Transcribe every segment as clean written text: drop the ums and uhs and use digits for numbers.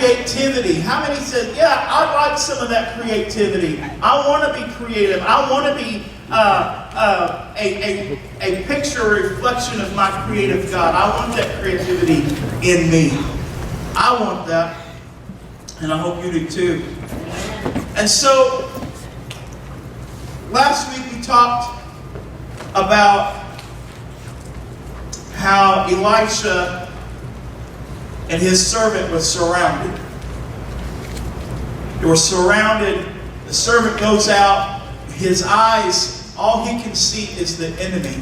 creativity. How many said, yeah, I like some of that creativity. I want to be creative. I want to be a picture, a reflection of my creative God. I want that creativity in me. I want that. And I hope you do too. And so, last week we talked about how Elisha and his servant was surrounded. They were surrounded. The servant goes out. His eyes, all he can see is the enemy.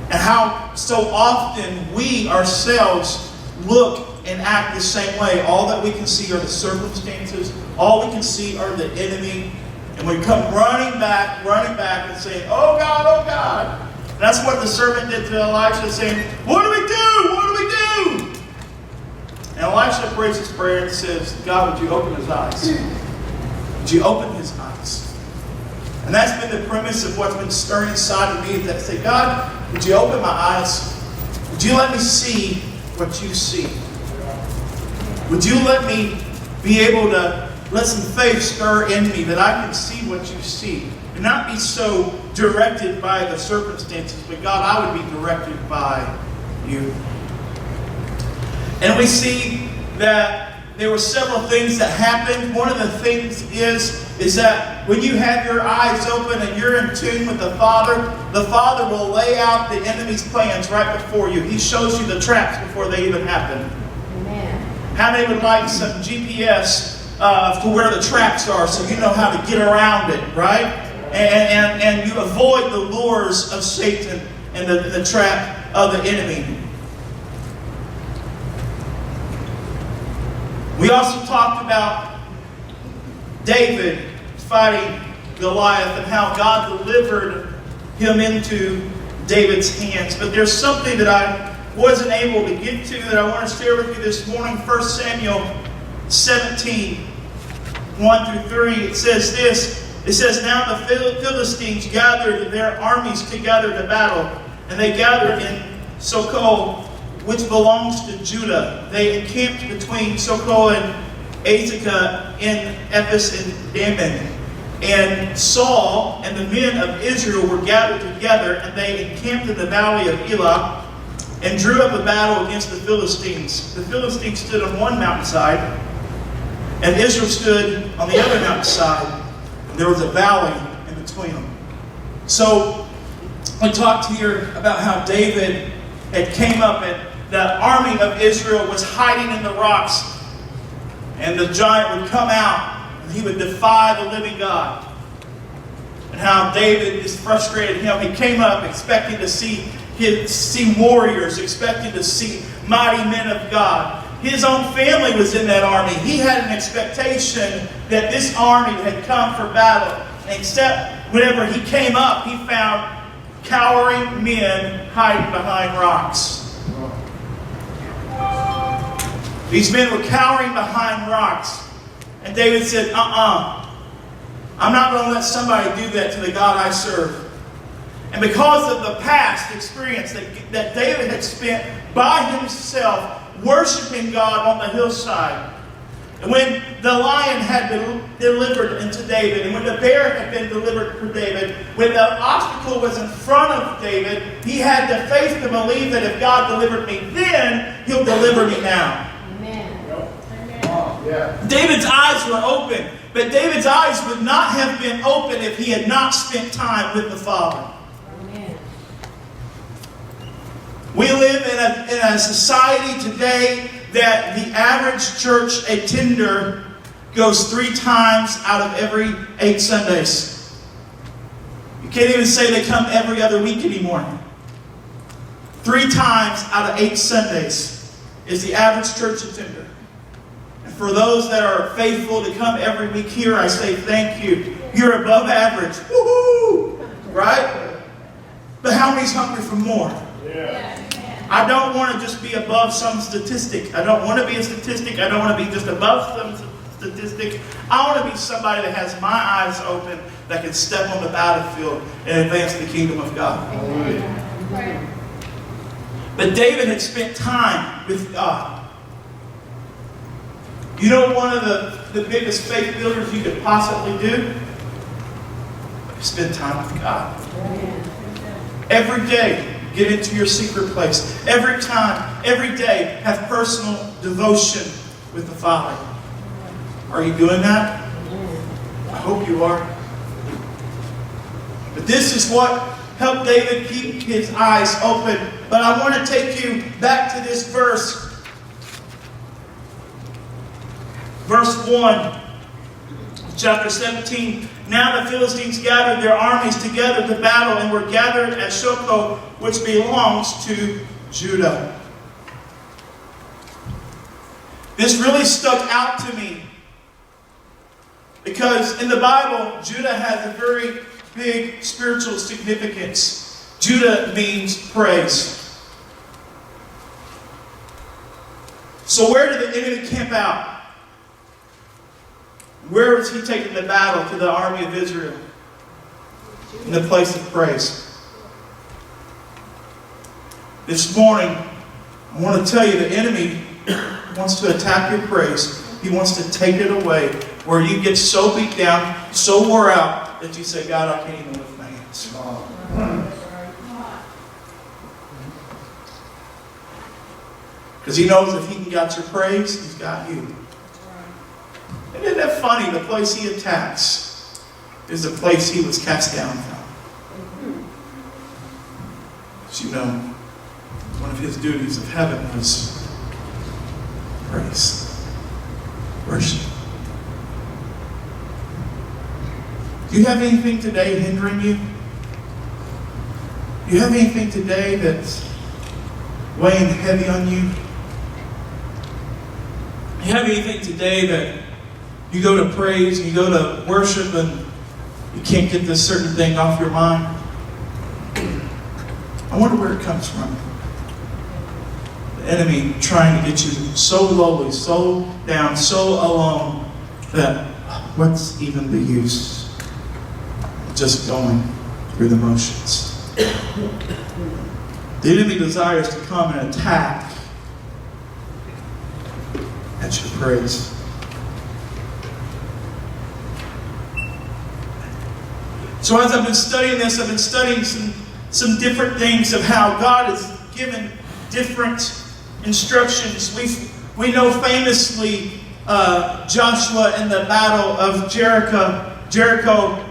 And how so often we ourselves look and act the same way. All that we can see are the circumstances. All we can see are the enemy. And we come running back and saying, oh God, oh God. And that's what the servant did to Elisha, saying, what do we do? What do we do? And Elisha prays his prayer and says, God, would you open his eyes? Would you open his eyes? And that's been the premise of what's been stirring inside of me, that say, God, would you open my eyes? Would you let me see what you see? Would you let me be able to let some faith stir in me, that I can see what you see? And not be so directed by the circumstances, but God, I would be directed by you. And we see that there were several things that happened. One of the things is that when you have your eyes open and you're in tune with the Father will lay out the enemy's plans right before you. He shows you the traps before they even happen. Amen. How many would like some GPS to where the traps are so you know how to get around it, right? And you avoid the lures of Satan and the trap of the enemy. We also talked about David fighting Goliath and how God delivered him into David's hands. But there's something that I wasn't able to get to that I want to share with you this morning. 1 Samuel 17, 1 through 3. It says this. It says, now the Philistines gathered their armies together to battle, and they gathered in Sokol, which belongs to Judah. They encamped between Sokol and Azekah in Ephes and Daman. And Saul and the men of Israel were gathered together, and they encamped in the valley of Elah, and drew up a battle against the Philistines. The Philistines stood on one mountainside, and Israel stood on the other mountainside. There was a valley in between them. So, we talked here about how David had came up, and the army of Israel was hiding in the rocks. And the giant would come out, and he would defy the living God. And how David just frustrated him. He came up expecting to see warriors, expecting to see mighty men of God. His own family was in that army. He had an expectation that this army had come for battle. Except whenever he came up, he found cowering men hiding behind rocks. These men were cowering behind rocks. And David said, I'm not going to let somebody do that to the God I serve. And because of the past experience that David had spent by himself worshiping God on the hillside, and when the lion had been delivered into David, and when the bear had been delivered for David, when the obstacle was in front of David, he had the faith to believe that if God delivered me then, he'll deliver me now. Amen. Yeah. David's eyes were open, but David's eyes would not have been open if he had not spent time with the Father. Amen. We live in a society today that the average church attender goes 3 times out of every 8 Sundays. You can't even say they come every other week anymore. 3 times out of 8 Sundays is the average church attender. And for those that are faithful to come every week here, I say thank you. You're above average. Woohoo! Right? But how many's hungry for more? Yeah. I don't want to just be above some statistic. I don't want to be a statistic. I don't want to be just above some statistic. I want to be somebody that has my eyes open, that can step on the battlefield and advance the kingdom of God. Amen. But David had spent time with God. You know one of the biggest faith builders you could possibly do? Spend time with God. Every day, get into your secret place. Every time, every day, have personal devotion with the Father. Are you doing that? I hope you are. But this is what helped David keep his eyes open. But I want to take you back to this verse. Verse 1, chapter 17. Now the Philistines gathered their armies together to battle and were gathered at Shochoh, which belongs to Judah. This really stuck out to me because in the Bible, Judah has a very big spiritual significance. Judah means praise. So where did the enemy camp out? Where was he taking the battle to the army of Israel? In the place of praise. This morning, I want to tell you the enemy wants to attack your praise. He wants to take it away. Where you get so beat down, so wore out, that you say, God, I can't even lift my hands. Because he knows if he can get your praise, he's got you. And isn't that funny? The place he attacks is the place he was cast down from. As you know, one of his duties of heaven was praise, worship. Do you have anything today hindering you? Do you have anything today that's weighing heavy on you? Do you have anything today that you go to praise and you go to worship and you can't get this certain thing off your mind? I wonder where it comes from. The enemy trying to get you so lowly, so down, so alone that what's even the use? Just going through the motions. The enemy desires to come and attack at your praise. So as I've been studying this, I've been studying some different things of how God has given different instructions. We know famously Joshua in the battle of Jericho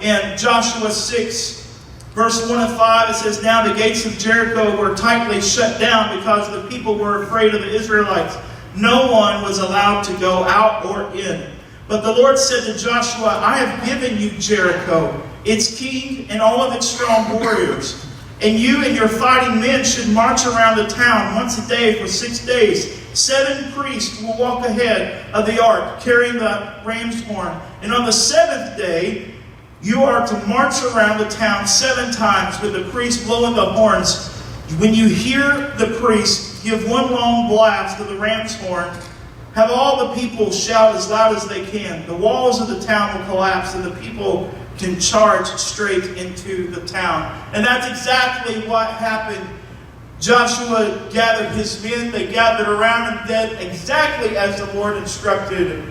in Joshua 6, verse 1 and 5, it says, Now the gates of Jericho were tightly shut down because the people were afraid of the Israelites. No one was allowed to go out or in. But the Lord said to Joshua, I have given you Jericho, its king and all of its strong warriors. And you and your fighting men should march around the town once a day for 6 days. 7 priests will walk ahead of the ark, carrying the ram's horn. And on the 7th day, you are to march around the town 7 times with the priest blowing the horns. When you hear the priest give one long blast of the ram's horn, have all the people shout as loud as they can. The walls of the town will collapse and the people can charge straight into the town. And that's exactly what happened. Joshua gathered his men. They gathered around and did exactly as the Lord instructed.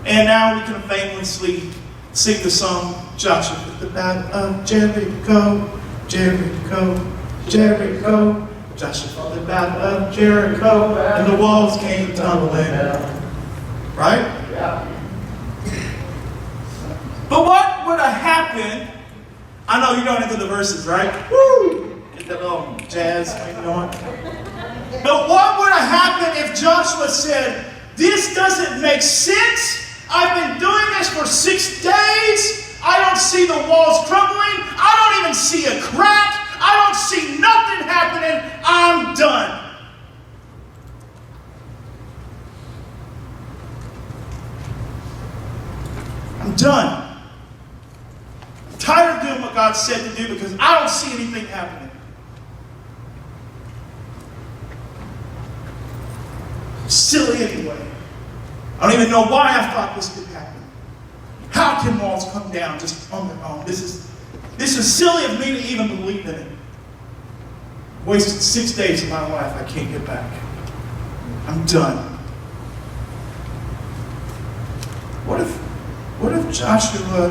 And now we can famously sing the song, Joshua at the battle of Jericho, Jericho, Jericho. Joshua fought the battle of Jericho, and the walls came tumbling. Right? Yeah. But what would have happened? I know you don't into the verses, right? Woo! Get that little jazz thing going. But what would have happened if Joshua said, this doesn't make sense? I've been doing this for 6 days. I don't see the walls crumbling. I don't even see a crack. I don't see nothing happening. I'm done. I'm done. I'm tired of doing what God said to do because I don't see anything happening. Silly anyway. I don't even know why I thought this could happen. How can walls come down just on their own? This is silly of me to even believe in it. Wasted 6 days of my life. I can't get back. I'm done. What if Joshua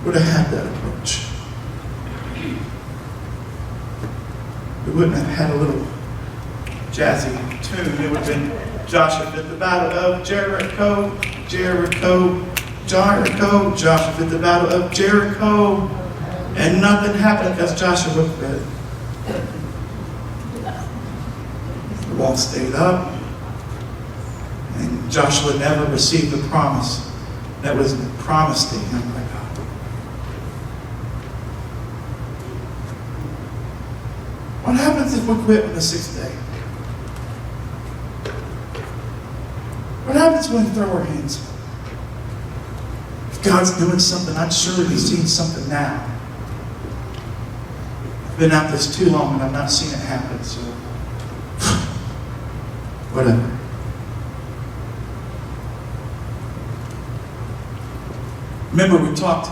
would have had that approach? We wouldn't have had a little jazzy tune. It would have been Joshua at the battle of Jericho, Jericho, Jericho, Joshua at the battle of Jericho. And nothing happened because Joshua fed. The wall stayed up. And Joshua never received the promise that was promised to him by God. What happens if we quit on the sixth day? What happens when we throw our hands up? If God's doing something, I'd surely be seeing something now. I've been at this too long and I've not seen it happen, so whatever. Remember, we talked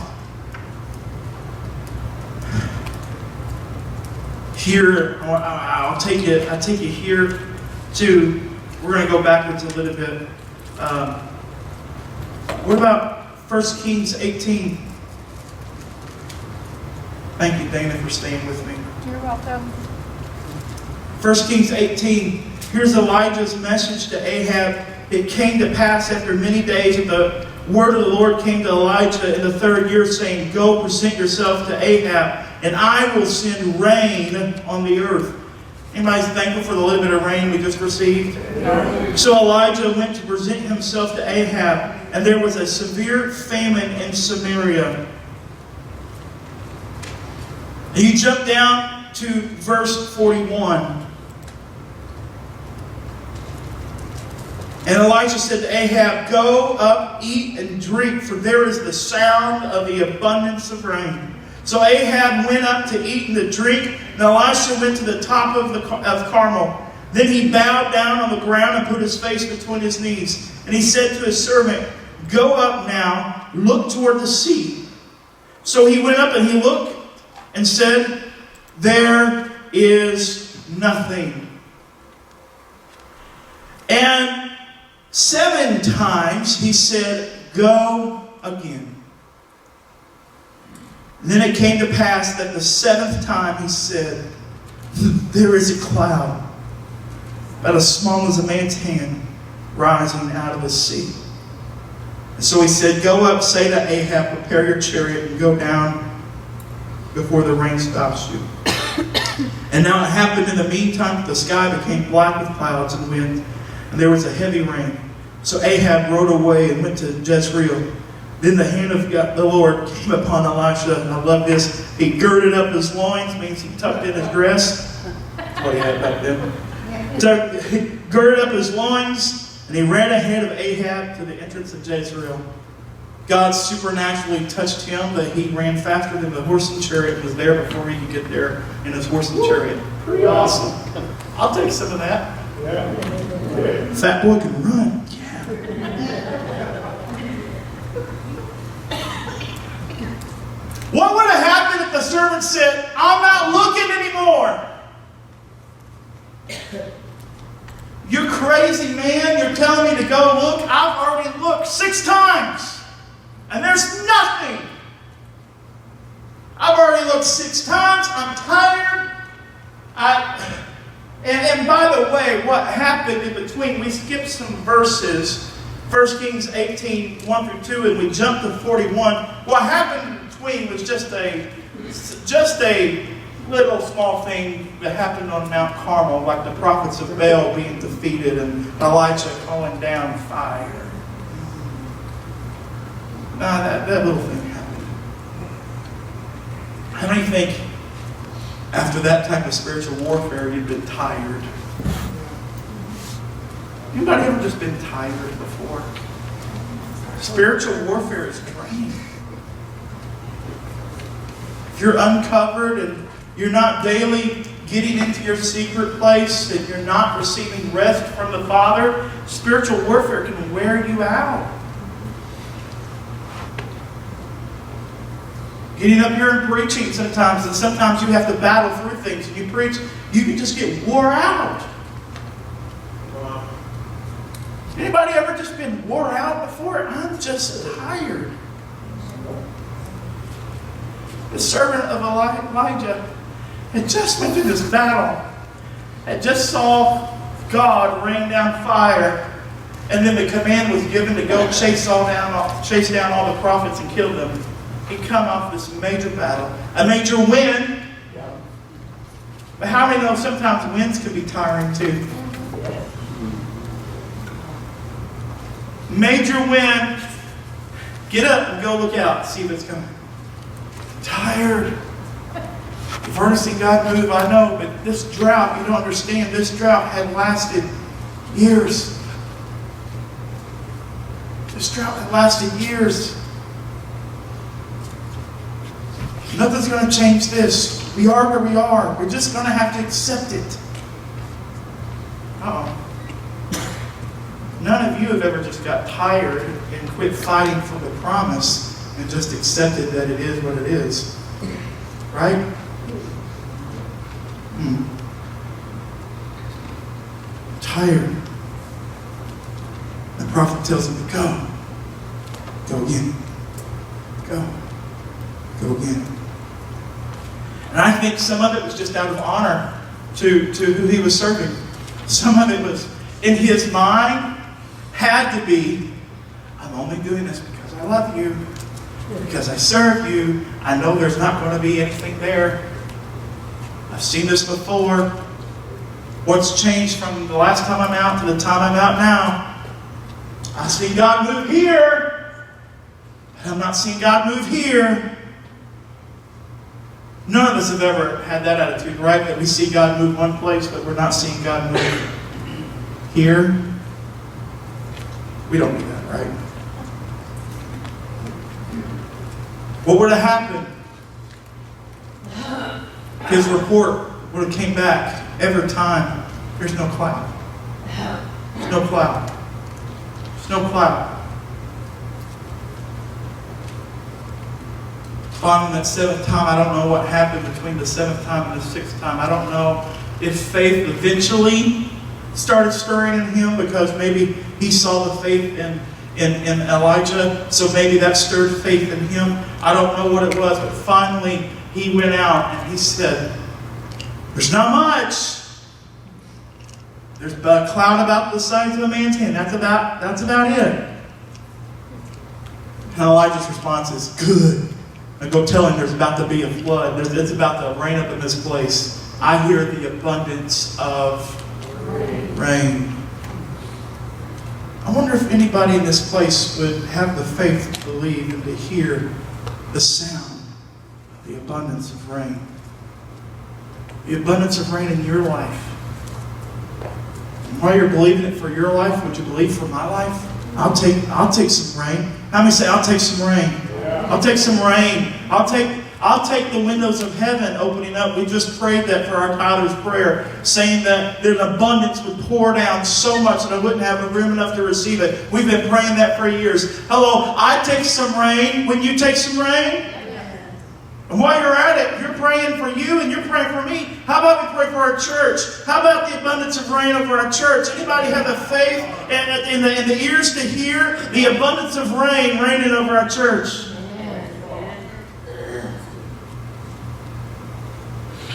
here. I'll take you here to. We're going to go backwards a little bit. What about 1 Kings 18? Thank you, Dana, for staying with me. You're welcome. 1 Kings 18. Here's Elijah's message to Ahab. It came to pass after many days that the word of the Lord came to Elijah in the 3rd year, saying, Go present yourself to Ahab, and I will send rain on the earth. Anybody's thankful for the little bit of rain we just received? So Elijah went to present himself to Ahab, and there was a severe famine in Samaria. And you jump down to verse 41. And Elijah said to Ahab, Go up, eat and drink, for there is the sound of the abundance of rain. So Ahab went up to eat and to drink, and Elisha went to the top of Carmel. Then he bowed down on the ground and put his face between his knees. And he said to his servant, Go up now, look toward the sea. So he went up and he looked and said, There is nothing. And 7 times he said, Go again. And then it came to pass that the 7th time he said, There is a cloud, about as small as a man's hand, rising out of the sea. And so he said, Go up, say to Ahab, Prepare your chariot and go down before the rain stops you. And now it happened in the meantime that the sky became black with clouds and wind, and there was a heavy rain. So Ahab rode away and went to Jezreel. Then the hand of God, the Lord came upon Elisha, and I love this. He girded up his loins, means he tucked in his dress. That's what he had back then. He girded up his loins, and he ran ahead of Ahab to the entrance of Jezreel. God supernaturally touched him, that he ran faster than the horse and chariot and was there before he could get there in his horse and chariot. Pretty awesome. I'll take some of that. Yeah. Fat boy can run. What would have happened if the servant said, I'm not looking anymore? You're crazy, man. You're telling me to go look. I've already looked 6 times. And there's nothing. I've already looked 6 times. I'm tired. And by the way, what happened in between, we skipped some verses. 1 Kings 18, 1 through 2, and we jumped to 41. What happened in between was just a little small thing that happened on Mount Carmel, like the prophets of Baal being defeated and Elijah calling down fire. That little thing happened. How many think after that type of spiritual warfare you've been tired? Anybody ever just been tired before? Spiritual warfare is draining. If you're uncovered and you're not daily getting into your secret place and you're not receiving rest from the Father, spiritual warfare can wear you out. Getting up here and preaching sometimes, and sometimes you have to battle through things. And you preach, you can just get wore out. Anybody ever just been wore out before? I'm just tired. The servant of Elijah had just went through this battle. Had just saw God rain down fire. And then the command was given to go chase down all the prophets and kill them. He'd come off this major battle. A major win. But how many know sometimes wins can be tiring too? Major win. Get up and go look out. See what's coming. Tired. You've already seen God move, I know, but this drought, you don't understand, this drought had lasted years. This drought had lasted years. Nothing's going to change this. We are where we are. We're just going to have to accept it. Uh-oh. None of you have ever just got tired and quit fighting for the promise and just accepted that it is what it is. Right? Tired. The prophet tells him to go. Go again. Go. Go again. And I think some of it was just out of honor to who he was serving. Some of it was in his mind had to be, I'm only doing this because I love you, because I serve you. I know there's not going to be anything there. I've seen this before. What's changed from the last time I'm out to the time I'm out now? I see God move here, but I'm not seeing God move here. None of us have ever had that attitude, right? That we see God move one place, but we're not seeing God move here. We don't do that, right? What would have happened? His report would have came back every time. There's no cloud. There's no cloud. There's no cloud. Finally, that seventh time, I don't know what happened between the seventh time and the sixth time. I don't know if faith eventually started stirring in him because maybe he saw the faith in Elijah. So maybe that stirred faith in him. I don't know what it was, but finally he went out and he said, there's not much. There's a cloud about the size of a man's hand. That's about it. And Elijah's response is, good. Now go tell him there's about to be a flood. It's about to rain up in this place. I hear the abundance of rain. I wonder if anybody in this place would have the faith to believe and to hear the sound of the abundance of rain. The abundance of rain in your life. And while you're believing it for your life, would you believe for my life? I'll take some rain. How many say, I'll take some rain? I'll take some rain. I'll take the windows of heaven opening up. We just prayed that for our Tyler's prayer, saying that there's an abundance would pour down so much that I wouldn't have room enough to receive it. We've been praying that for years. Hello, I take some rain. When you take some rain? And while you're at it, you're praying for you and you're praying for me. How about we pray for our church? How about the abundance of rain over our church? Anybody have the faith and in the ears to hear the abundance of rain raining over our church?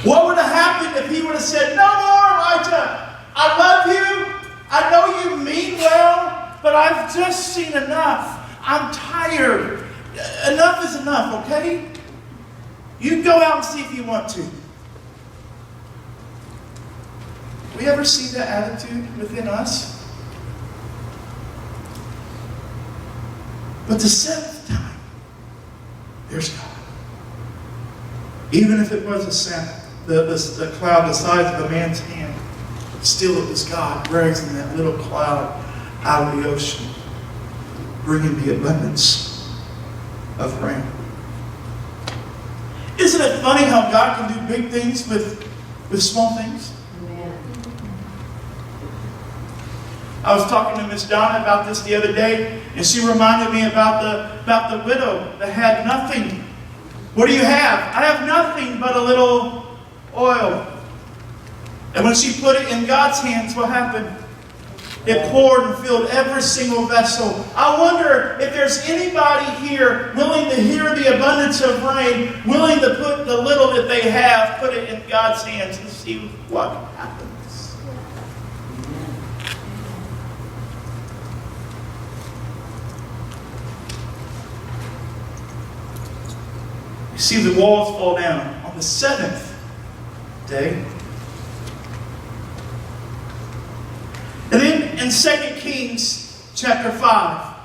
What would have happened if he would have said, no more, Elijah. I love you. I know you mean well, but I've just seen enough. I'm tired. Enough is enough, okay? You can go out and see if you want to. We ever see that attitude within us? But the seventh time, there's God. Even if it was a sound. The cloud the size of a man's hand. Still it was God raising that little cloud out of the ocean, bringing the abundance of rain. Isn't it funny how God can do big things with small things? Amen. I was talking to Miss Donna about this the other day, and she reminded me about the widow that had nothing. What do you have? I have nothing but a little oil. And when she put it in God's hands, what happened? It poured and filled every single vessel. I wonder if there's anybody here willing to hear the abundance of rain, willing to put the little that they have, put it in God's hands and see what happens. You see the walls fall down on the seventh day. And then in 2 Kings chapter 5,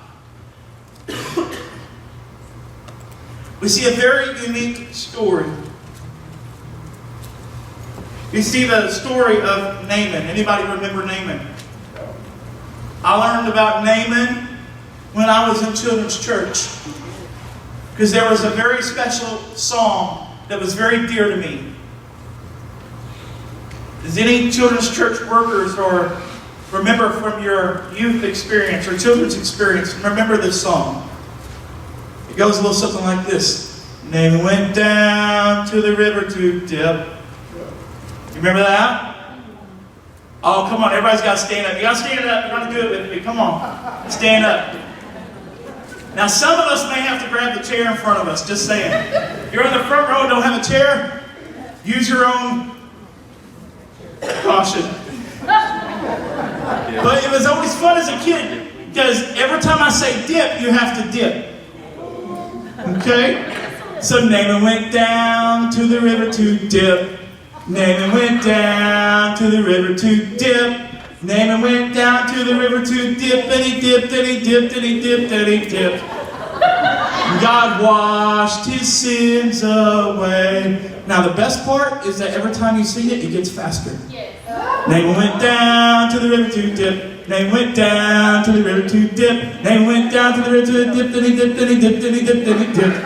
we see a very unique story. You see the story of Naaman. Anybody remember Naaman? I learned about Naaman when I was in children's church, because there was a very special song that was very dear to me. Does any children's church workers or remember from your youth experience or children's experience, remember this song? It goes a little something like this. Naaman went down to the river to dip. You remember that? Oh, come on, everybody's got to stand up. You got to stand up. You're going to do it with me. Come on, stand up. Now, some of us may have to grab the chair in front of us, just saying. If you're in the front row and don't have a chair, use your own caution. But it was always fun as a kid, because every time I say dip, you have to dip. Okay? So Naaman went down to the river to dip. Naaman went down to the river to dip. Naaman went down to the river to dip, and he dipped, and he dipped, and he dipped, and he dipped. God washed his sins away. Now the best part is that every time you sing it, it gets faster. Yes. Naaman went down to the river to dip. Naaman went down to the river to dip. Naaman went down to the river to dip, and he dipped, and he dipped, and he dipped, and he dipped.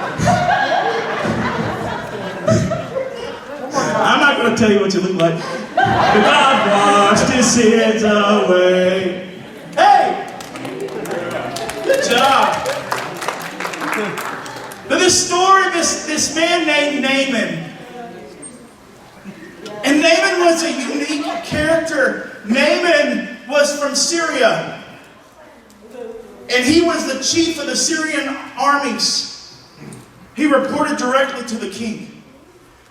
I'm not going to tell you what you look like. But God washed his sins away. Hey! Good job. But this story, this man named Naaman. And Naaman was a unique character. Naaman was from Syria. And he was the chief of the Syrian armies. He reported directly to the king.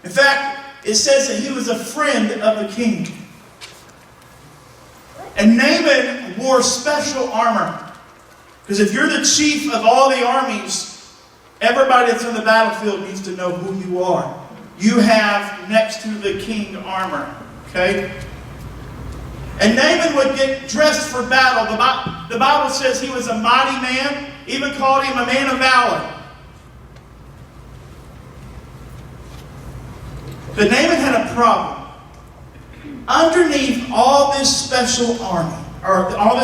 In fact, it says that he was a friend of the king. And Naaman wore special armor. Because if you're the chief of all the armies, everybody that's in the battlefield needs to know who you are. You have next to the king armor. Okay? And Naaman would get dressed for battle. The Bible says he was a mighty man, even called him a man of valor. But Naaman had a problem. Underneath all this special armor, the armor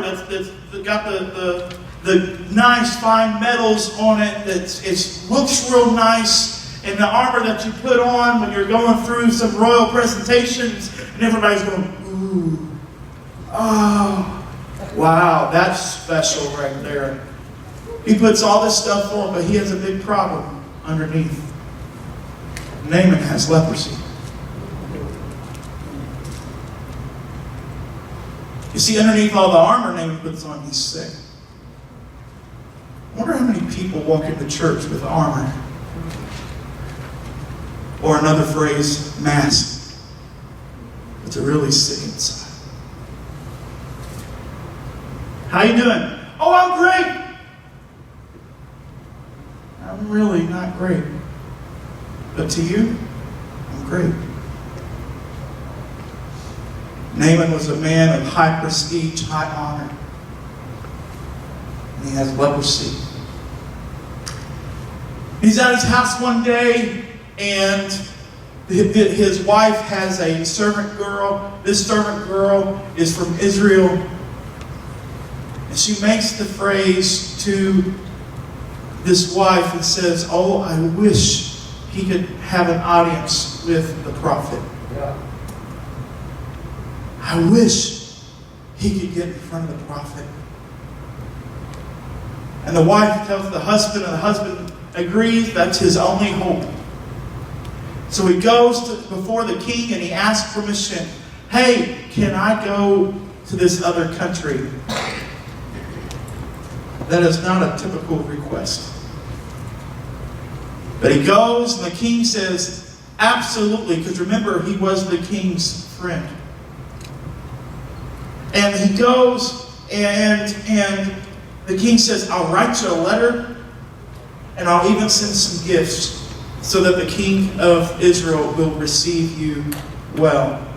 that's got the nice fine metals on it, it looks real nice, and the armor that you put on when you're going through some royal presentations, and everybody's going, ooh, oh, wow, that's special right there. He puts all this stuff on, but he has a big problem underneath. Naaman has leprosy. You see, underneath all the armor Naaman puts on, he's sick. I wonder how many people walk into church with armor. Or another phrase, mask. But they're really sick inside. How you doing? Oh, I'm great. I'm really not great. But to you, I'm great. Naaman was a man of high prestige, high honor. And he has leprosy. He's at his house one day, and his wife has a servant girl. This servant girl is from Israel. And she makes the phrase to this wife and says, oh, I wish he could have an audience with the prophet. Yeah. I wish he could get in front of the prophet. And the wife tells the husband, and the husband agrees that's his only hope. So he goes before the king and he asks permission. Hey, can I go to this other country? That is not a typical request. But he goes and the king says, absolutely, because remember, he was the king's friend. And he goes and the king says, I'll write you a letter and I'll even send some gifts so that the king of Israel will receive you well.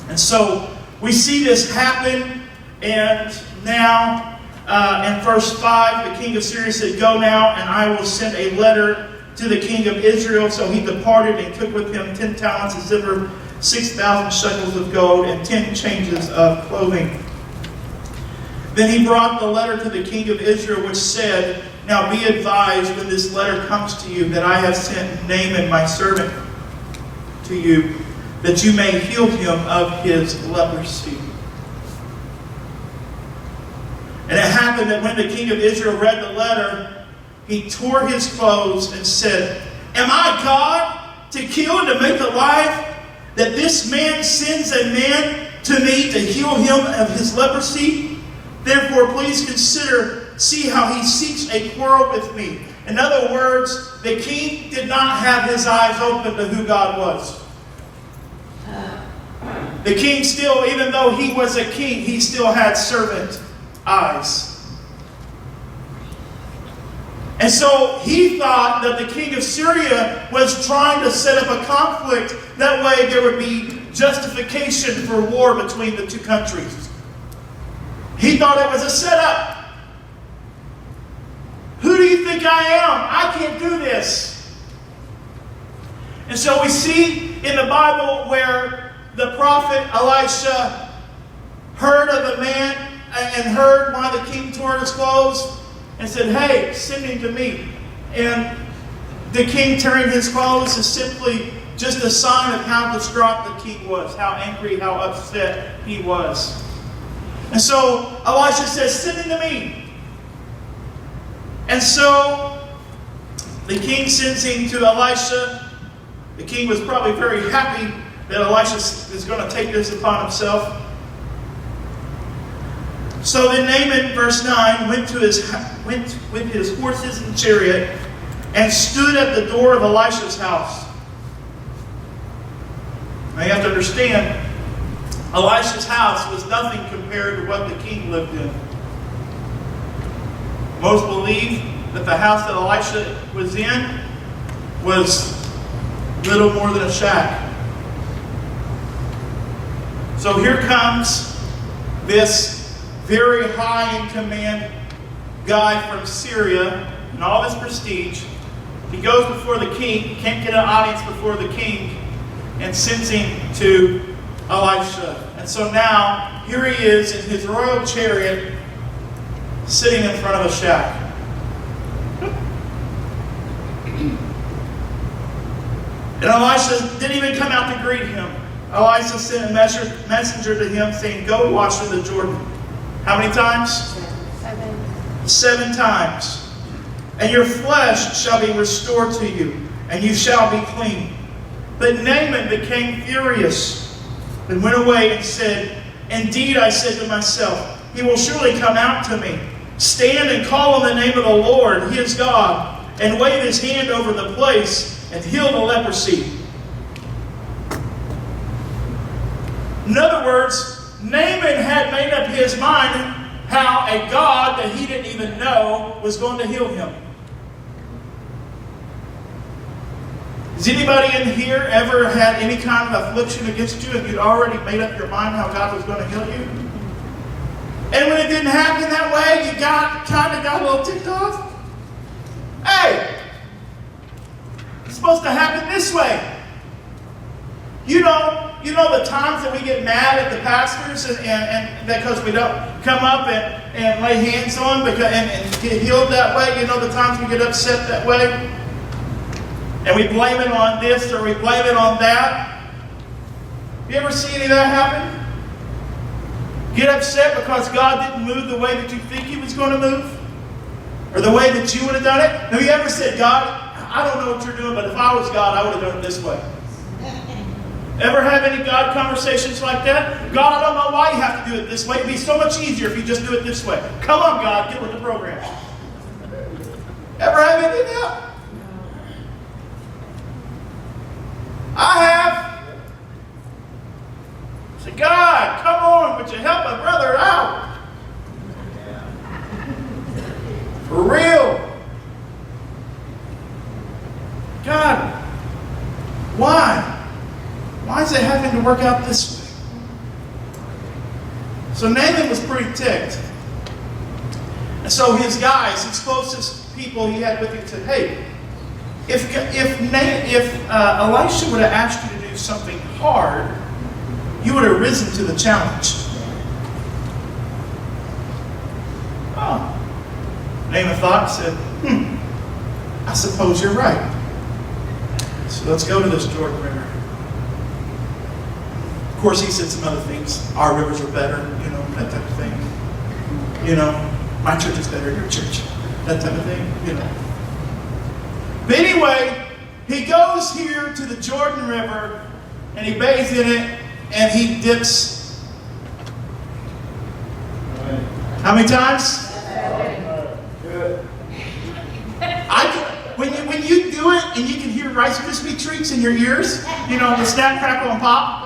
And so we see this happen, and now in verse 5, the king of Syria said, go now, and I will send a letter to the king of Israel. So he departed and took with him 10 talents of silver, 6,000 shekels of gold, and 10 changes of clothing. Then he brought the letter to the king of Israel, which said, now be advised when this letter comes to you that I have sent Naaman my servant to you, that you may heal him of his leprosy. And it happened that when the king of Israel read the letter, he tore his clothes and said, am I God to kill and to make alive, that this man sends a man to me to heal him of his leprosy? Therefore, please see how he seeks a quarrel with me. In other words, the king did not have his eyes open to who God was. The king still, even though he was a king, he still had servant eyes. And so he thought that the king of Syria was trying to set up a conflict. That way there would be justification for war between the two countries. He thought it was a setup. Who do you think I am? I can't do this. And so we see in the Bible where the prophet Elisha heard of the man and heard why the king tore his clothes and said, hey, send him to me. And the king tearing his clothes is simply just a sign of how distraught the king was, how angry, how upset he was. And so Elisha says, send him to me. And so the king sends him to Elisha. The king was probably very happy that Elisha is going to take this upon himself. So then Naaman, verse 9, went with his horses and chariot and stood at the door of Elisha's house. Now you have to understand, Elisha's house was nothing compared to what the king lived in. Most believe that the house that Elisha was in was little more than a shack. So here comes this very high in command guy from Syria and all this prestige. He goes before the king, can't get an audience before the king, and sends him to Elisha. And so now, here he is in his royal chariot, sitting in front of a shack. And Elisha didn't even come out to greet him. Elisha sent a messenger to him saying, go wash in the Jordan. How many times? 7 times. And your flesh shall be restored to you, and you shall be clean. But Naaman became furious and went away and said, indeed, I said to myself, he will surely come out to me. Stand and call on the name of the Lord, he is God, and wave his hand over the place and heal the leprosy. In other words, Naaman had made up his mind how a God that he didn't even know was going to heal him. Has anybody in here ever had any kind of affliction against you and you'd already made up your mind how God was going to heal you? And when it didn't happen that way, you kind of got a little ticked off? Hey! It's supposed to happen this way. You know the times that we get mad at the pastors and because we don't come up and lay hands on and get healed that way. You know the times we get upset that way? And we blame it on this or we blame it on that. You ever see any of that happen? Get upset because God didn't move the way that you think he was going to move? Or the way that you would have done it? Have you ever said, God, I don't know what you're doing, but if I was God, I would have done it this way. Ever have any God conversations like that? God, I don't know why you have to do it this way. It'd be so much easier if you just do it this way. Come on, God, get with the program. Ever have any of that? I have. Say, God, come on, would you help my brother out? For real. God, why? Why is it having to work out this way? So Naaman was pretty ticked. And so his guys, his closest people he had with him said, hey, if Elisha would have asked you to do something hard, you would have risen to the challenge. Oh. Naaman thought and said, I suppose you're right. So let's go to this Jordan River. Of course, he said some other things. Our rivers are better, that type of thing. My church is better than your church. That type of thing, But anyway, he goes here to the Jordan River, and he bathes in it, and he dips. How many times? Good. When you do it, and you can hear Rice Krispie treats in your ears, the snap, crackle, and pop.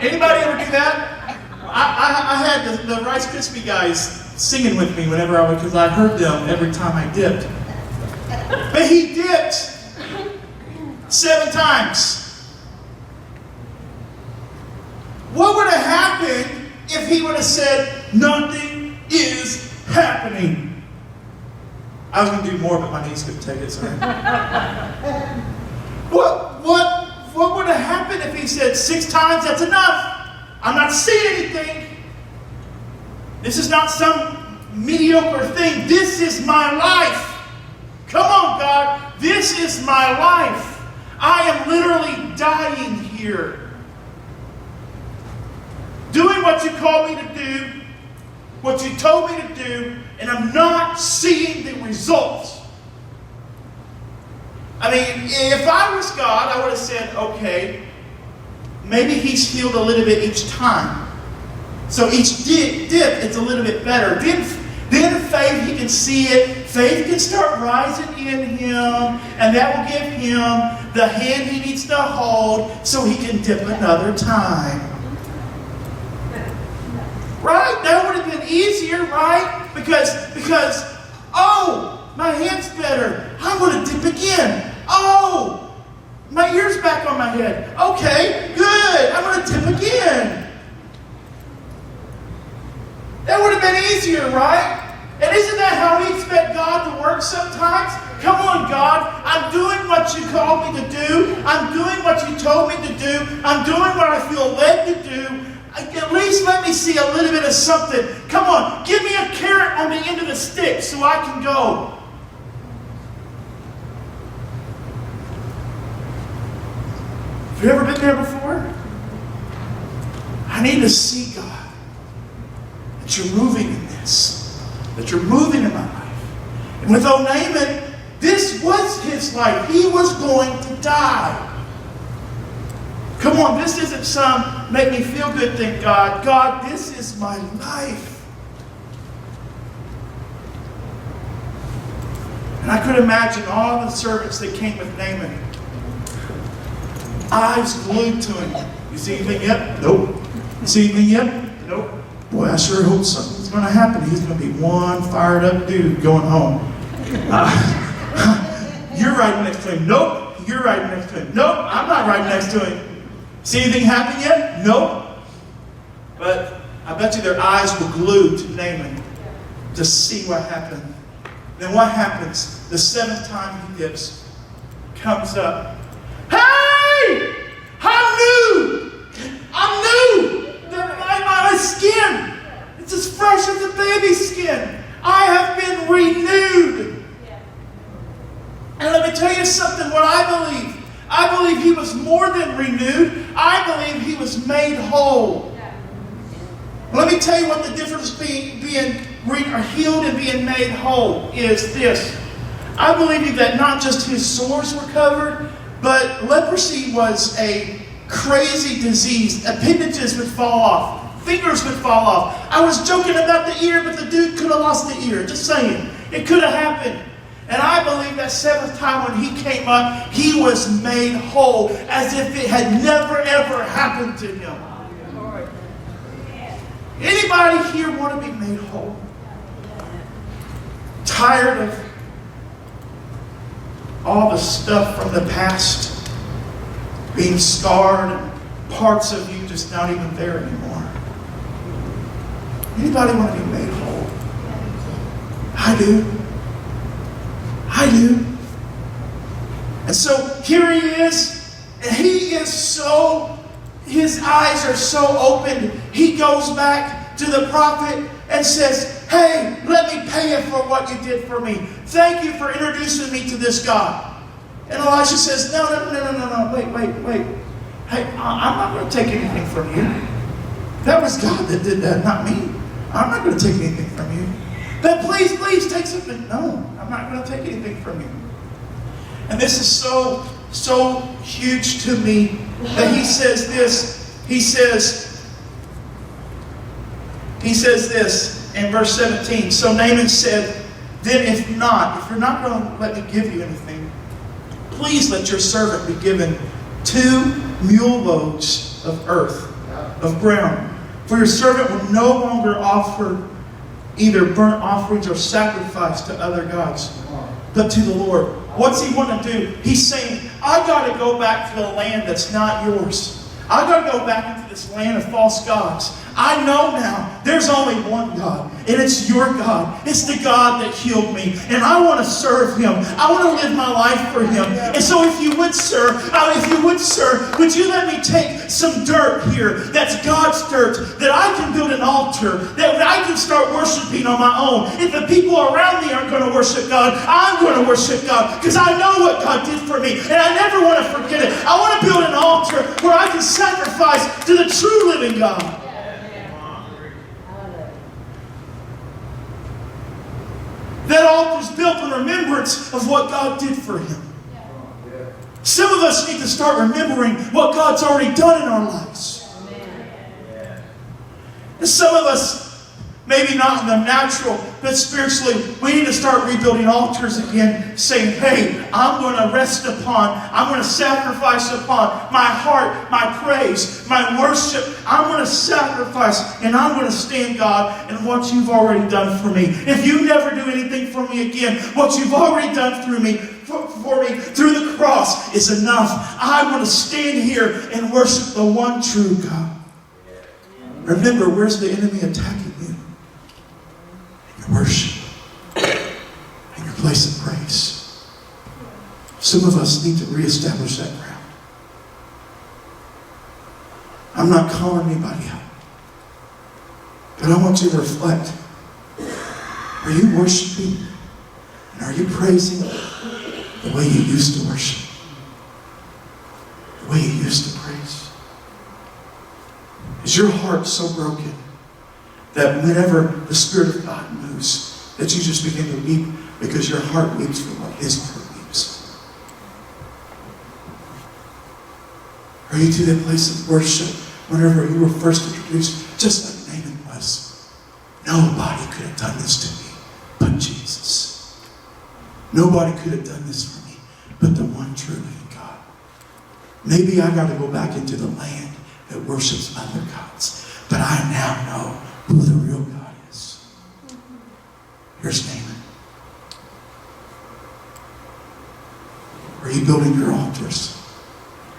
Anybody ever do that? I had the Rice Krispie guys singing with me whenever because I heard them every time I dipped. But he dipped 7 times. What would have happened if he would have said, nothing is happening? I was going to do more, but my knees couldn't take it, sorry. What would have happened if he said 6 times, that's enough? I'm not seeing anything. This is not some mediocre thing. This is my life. Come on, God. This is my life. I am literally dying here. Doing what you called me to do, what you told me to do, and I'm not seeing the results. I mean, if I was God, I would have said, okay, maybe he's healed a little bit each time. So each dip, it's a little bit better. Then faith, he can see it. Faith can start rising in him, and that will give him the hand he needs to hold so he can dip another time. Right? That would have been easier, right? Because my hand's better. I'm going to dip again. Oh, my ear's back on my head. Okay, good. I'm going to dip again. That would have been easier, right? And isn't that how we expect God to work sometimes? Come on, God. I'm doing what you called me to do. I'm doing what you told me to do. I'm doing what I feel led to do. At least let me see a little bit of something. Come on, give me a carrot on the end of the stick so I can go. Have you ever been there before? I need to see, God, that you're moving in this, that you're moving in my life. And with old Naaman, this was his life. He was going to die. Come on, this isn't some make me feel good thing, God. God, this is my life. And I could imagine all the servants that came with Naaman. Eyes glued to him. You see anything yet? Nope. You see anything yet? Nope. Boy, I sure hope something's going to happen. He's going to be one fired up dude going home. You're right next to him. Nope. You're right next to him. Nope. I'm not right next to him. See anything happen yet? Nope. But I bet you their eyes were glued to Naaman to see what happened. Then what happens? The 7th time he dips, comes up. Hey! I'm new! My skin, it's as fresh as a baby's skin. I have been renewed. And let me tell you something, what I believe he was more than renewed. I believe he was made whole. Let me tell you what the difference being healed and being made whole is this. I believe that not just his sores were covered, but leprosy was a crazy disease. Appendages would fall off. Fingers would fall off. I was joking about the ear, but the dude could have lost the ear. Just saying. It could have happened. And I believe that seventh time when he came up, he was made whole as if it had never ever happened to him. Anybody here want to be made whole? Tired of all the stuff from the past being scarred and parts of you just not even there anymore? Anybody want to be made whole? I do. I do. And so here he is, and he is so, his eyes are so open. He goes back to the prophet and says, hey, let me pay you for what you did for me. Thank you for introducing me to this God. And Elisha says, no, wait. Hey, I'm not going to take anything from you. That was God that did that, not me. I'm not going to take anything from you. But please take something. No, I'm not going to take anything from you. And this is so huge to me that he says this. He says this in verse 17. So Naaman said, then if you're not going to let me give you anything, please let your servant be given 2 mule loads of earth, of ground. For your servant will no longer offer either burnt offerings or sacrifice to other gods, but to the Lord. What's he want to do? He's saying, I got to go back to the land that's not yours. I got to go back into this land of false gods. I know now there's only one God, and it's your God. It's the God that healed me, and I want to serve him. I want to live my life for him. And so if you would, sir, would you let me take some dirt here that's God's dirt, that I can build an altar, that I can start worshiping on my own. If the people around me aren't going to worship God, I'm going to worship God, because I know what God did for me, and I never want to forget it. I want to build an altar where I can sacrifice to the true living God. That altar is built in remembrance of what God did for him. Some of us need to start remembering what God's already done in our lives. And some of us, maybe not in the natural, but spiritually, we need to start rebuilding altars again, saying, hey, I'm going to I'm going to sacrifice upon my heart, my praise, my worship. I'm going to sacrifice, and I'm going to stand, God, in what you've already done for me. If you never do anything for me again, what you've already done through me, for me through the cross is enough. I want to stand here and worship the one true God. Remember, where's the enemy attacking you? Your worship and your place of praise. Some of us need to reestablish that ground. I'm not calling anybody out, but I want you to reflect. Are you worshiping and are you praising the way you used to worship? The way you used to praise? Is your heart so broken that whenever the Spirit of God moves, that you just begin to weep because your heart weeps for what his heart weeps? Are you to that place of worship whenever you were first introduced, just like Naaman was? Nobody could have done this to me but Jesus. Nobody could have done this for me but the one true living God. Maybe I got to go back into the land that worships other gods, but I now know who the real God is. Here's Naaman. Are you building your altars?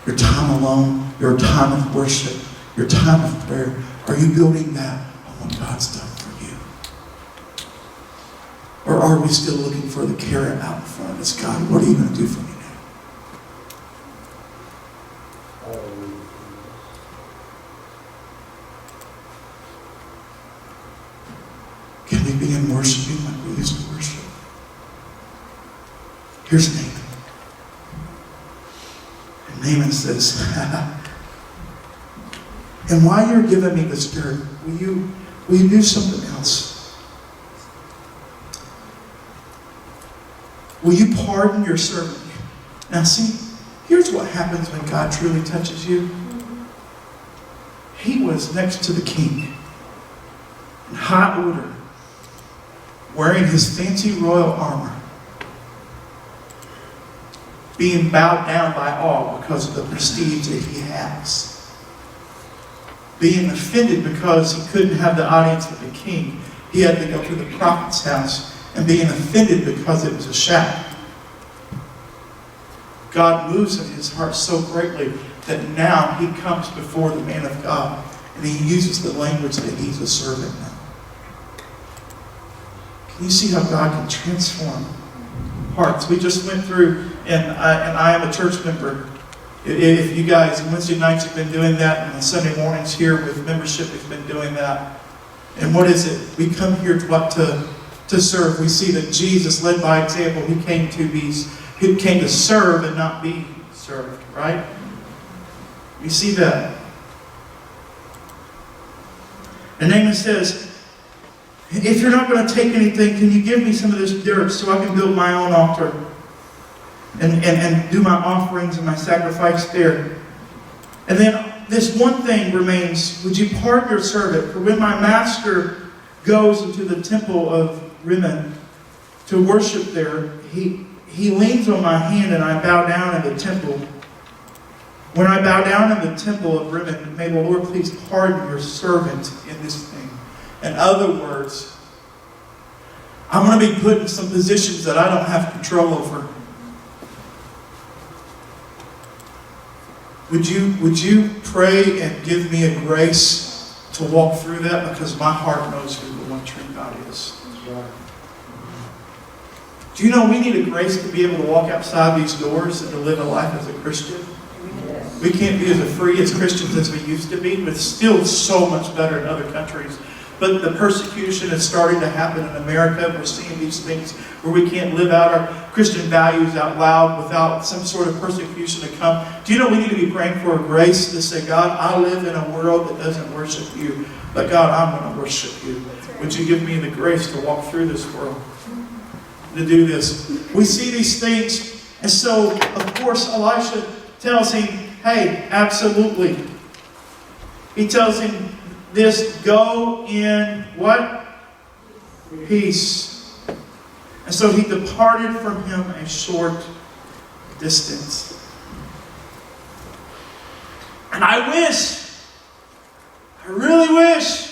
Your time alone, your time of worship, your time of prayer. Are you building that on what God's done for you? Or are we still looking for the carrot out in front of us? God, what are you going to do for me now? Can we begin worshiping like we used to worship? Here's Naaman. And Naaman says, and while you're giving me this dirt, will you do something else? Will you pardon your servant? Now see, here's what happens when God truly touches you. He was next to the king in high order, wearing his fancy royal armor, being bowed down by all because of the prestige that he has, being offended because he couldn't have the audience with the king. He had to go to the prophet's house, and being offended because it was a shadow. God moves in his heart so greatly that now he comes before the man of God, and he uses the language that he's a servant now. Can you see how God can transform hearts? We just went through, and I am a church member. If you guys, Wednesday nights have been doing that, and on Sunday mornings here with membership have been doing that. And what is it? We come here to serve. We see that Jesus led by example. He came to serve and not be served, right? We see that. And Naaman says, if you're not going to take anything, can you give me some of this dirt so I can build my own altar and do my offerings and my sacrifice there? And then this one thing remains. Would you pardon your servant? For when my master goes into the temple of Rimmon to worship there, he leans on my hand and I bow down in the temple. When I bow down in the temple of Rimmon, may the Lord please pardon your servant in this thing. In other words, I'm going to be put in some positions that I don't have control over. Would you pray and give me a grace to walk through that? Because my heart knows who the one true God is. Do you know we need a grace to be able to walk outside these doors and to live a life as a Christian? We can't be as free as Christians as we used to be, but still so much better in other countries. But the persecution is starting to happen in America. We're seeing these things where we can't live out our Christian values out loud without some sort of persecution to come. Do you know we need to be praying for a grace to say, God, I live in a world that doesn't worship you, but God, I'm going to worship you. Would you give me the grace to walk through this world, to do this? We see these things, and so, of course, Elisha tells him, hey, absolutely. He tells him this, go in what? Peace. And so he departed from him a short distance. And I really wish,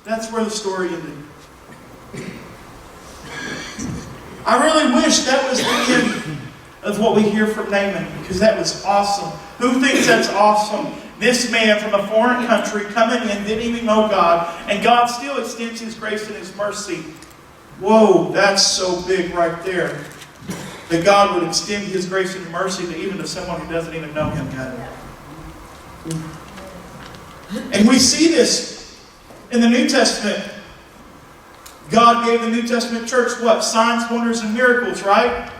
that's where the story ended. I really wish that was the end of what we hear from Naaman, because that was awesome. Who thinks that's awesome? This man from a foreign country coming in, didn't even know God, and God still extends His grace and His mercy. Whoa, that's so big right there. That God would extend His grace and mercy to even to someone who doesn't even know Him yet. And we see this in the New Testament. God gave the New Testament church what? Signs, wonders, and miracles, right?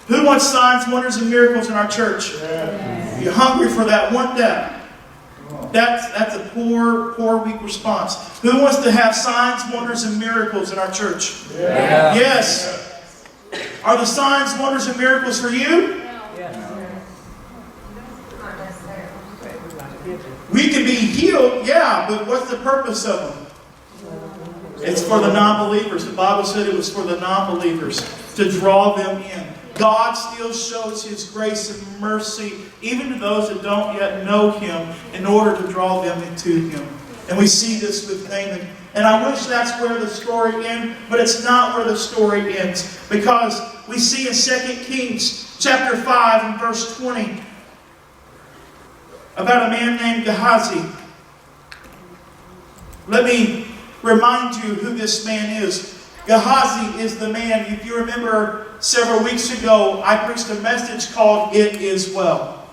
Who wants signs, wonders, and miracles in our church? Yeah. You're hungry for that one day. That's a poor, weak response. Who wants to have signs, wonders, and miracles in our church? Yeah. Yes. Are the signs, wonders, and miracles for you? We can be healed, yeah, but what's the purpose of them? It's for the non-believers. The Bible said it was for the non-believers, to draw them in. God still shows His grace and mercy even to those that don't yet know Him in order to draw them into Him. And we see this with Naaman. And I wish that's where the story ends, but it's not where the story ends. Because we see in 2 Kings chapter 5 and verse 20 about a man named Gehazi. Let me remind you who this man is. Gehazi is the man, if you remember several weeks ago, I preached a message called It Is Well.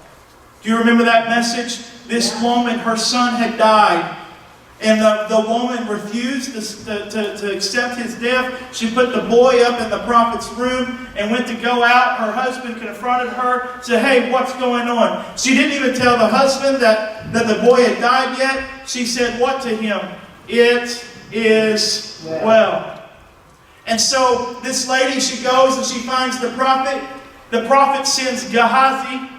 Do you remember that message? This woman, her son had died. And the woman refused to accept his death. She put the boy up in the prophet's room and went to go out. Her husband confronted her, said, hey, what's going on? She didn't even tell the husband that the boy had died yet. She said what to him? It is well. And so this lady, she goes and she finds the prophet. The prophet sends Gehazi,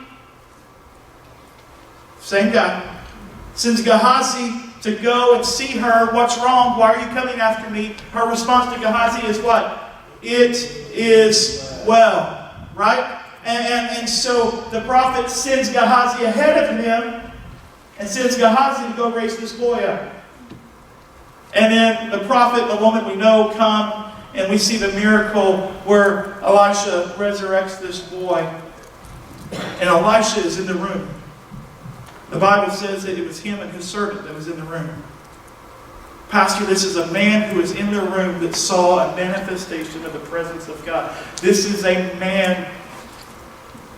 same guy, sends Gehazi to go and see her. What's wrong? Why are you coming after me? Her response to Gehazi is what? It is well. Right? And so the prophet sends Gehazi ahead of him and sends Gehazi to go raise this boy up. And then the prophet, the woman we know, come and we see the miracle where Elisha resurrects this boy. And Elisha is in the room. The Bible says that it was him and his servant that was in the room. Pastor, this is a man who was in the room that saw a manifestation of the presence of God. This is a man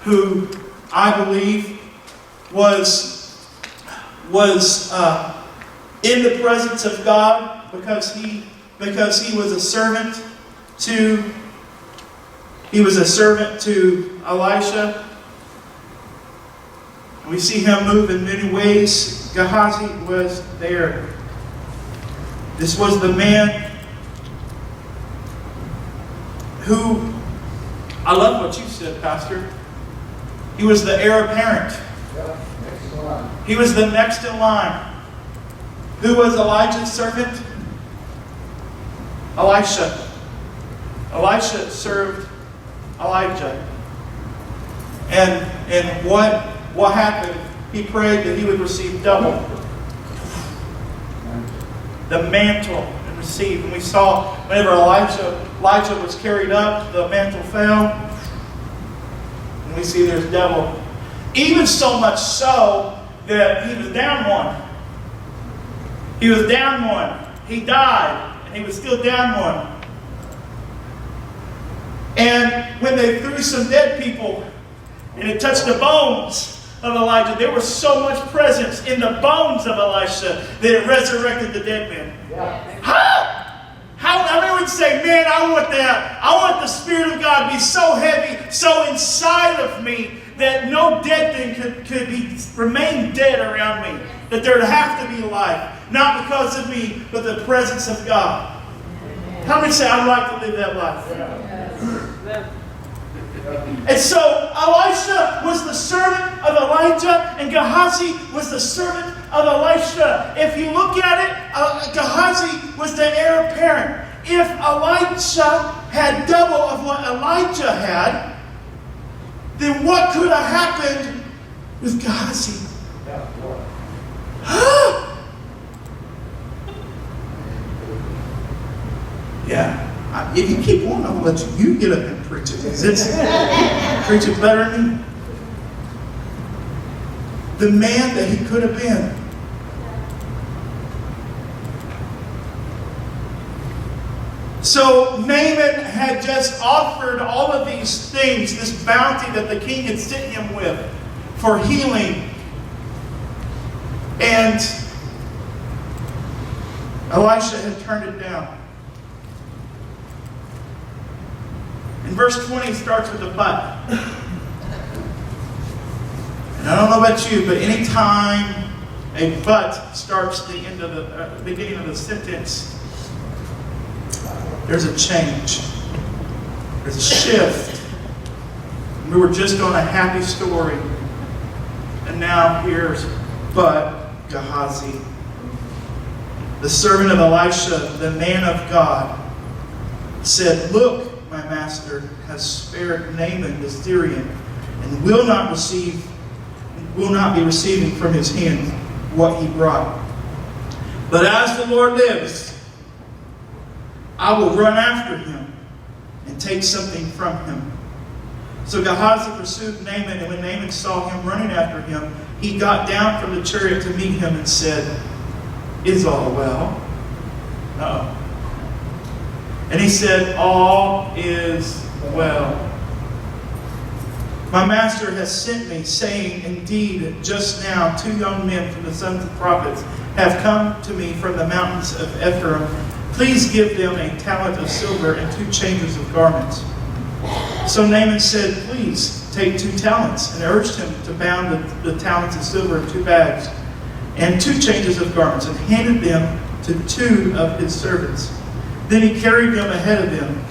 who I believe was in the presence of God because he was a servant to Elisha. We see him move in many ways. Gehazi was there. This was the man who, I love what you said, Pastor. He was the heir apparent. He was the next in line. Who was Elijah's servant? Elisha. Elisha served Elijah. And what happened? He prayed that he would receive double. The mantle and receive. And we saw whenever Elijah was carried up, the mantle fell. And we see there's double. Even so much so that he was down one. He was down one. He died, and he was still down one. And when they threw some dead people, and it touched the bones of Elijah, there was so much presence in the bones of Elisha that it resurrected the dead men. Yeah. How many would say, man, I want that. I want the Spirit of God to be so heavy, so inside of me, that no dead thing could remain dead around me. That there would have to be life. Not because of me, but the presence of God. How many say, I'd like to live that life? Yeah. And so Elisha was the servant of Elijah, and Gehazi was the servant of Elisha. If you look at it, Gehazi was the heir apparent. If Elisha had double of what Elijah had, then what could have happened with Gehazi? Yeah. If you keep on, I'll let you get up and preach it. Preach it better than me. The man that he could have been. So Naaman had just offered all of these things, this bounty that the king had sent him with for healing. And Elisha had turned it down. And verse 20 starts with a but. And I don't know about you, but anytime a but starts the end of the beginning of the sentence, there's a change. There's a shift. We were just on a happy story. And now here's but Gehazi. The servant of Elisha, the man of God, said, look, my master has spared Naaman the Syrian, and will not be receiving from his hand what he brought. But as the Lord lives, I will run after him and take something from him. So Gehazi pursued Naaman, and when Naaman saw him running after him, he got down from the chariot to meet him and said, is all well? No. And he said, all is well. My master has sent me, saying, indeed, just now 2 young men from the sons of prophets have come to me from the mountains of Ephraim. Please give them a talent of silver and 2 changes of garments. So Naaman said, please take 2 talents, and urged him to bound the talents of silver in 2 bags, and 2 changes of garments, and handed them to 2 of his servants. Then he carried them ahead of them.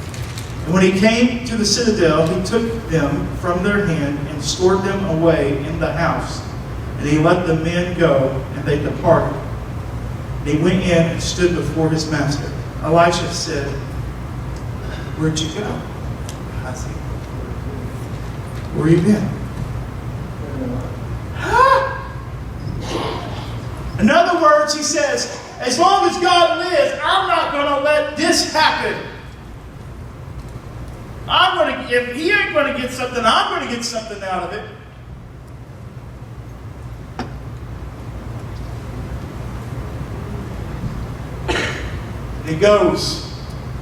And when he came to the citadel, he took them from their hand and stored them away in the house. And he let the men go, and they departed. And he went in and stood before his master. Elisha said, "Where'd you go?" I said, "Where you been?" In other words, he says, as long as God lives, I'm not going to let this happen. If he ain't going to get something, I'm going to get something out of it. And he goes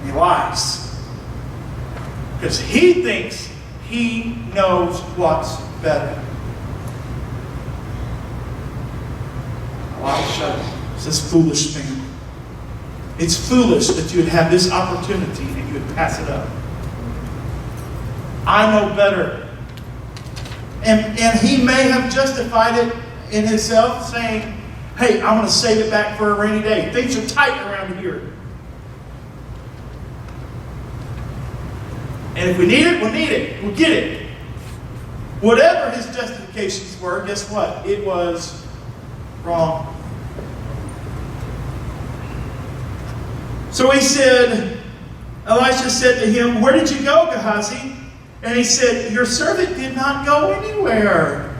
and he lies. Because he thinks he knows what's better. Elisha says, "Foolish man. It's foolish that you would have this opportunity and you would pass it up. I know better." And he may have justified it in himself, saying, "Hey, I'm going to save it back for a rainy day. Things are tight around here. And if we need it, we'll need it. We'll get it." Whatever his justifications were, guess what? It was wrong. So he said, Elisha said to him, "Where did you go, Gehazi?" And he said, "Your servant did not go anywhere."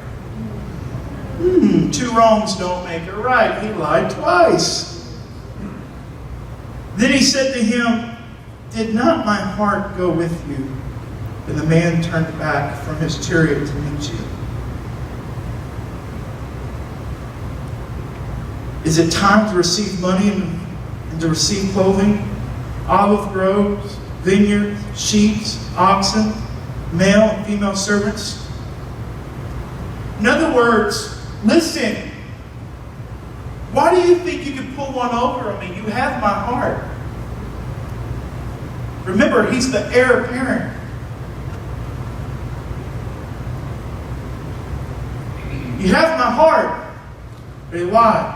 Two wrongs don't make a right. He lied twice. Then he said to him, "Did not my heart go with you?" And the man turned back from his chariot to meet you. Is it time to receive money and to receive clothing, olive groves, vineyards, sheep, oxen, male and female servants? In other words, listen. Why do you think you can pull one over on me? You have my heart. Remember, he's the heir apparent. You have my heart. But he lied.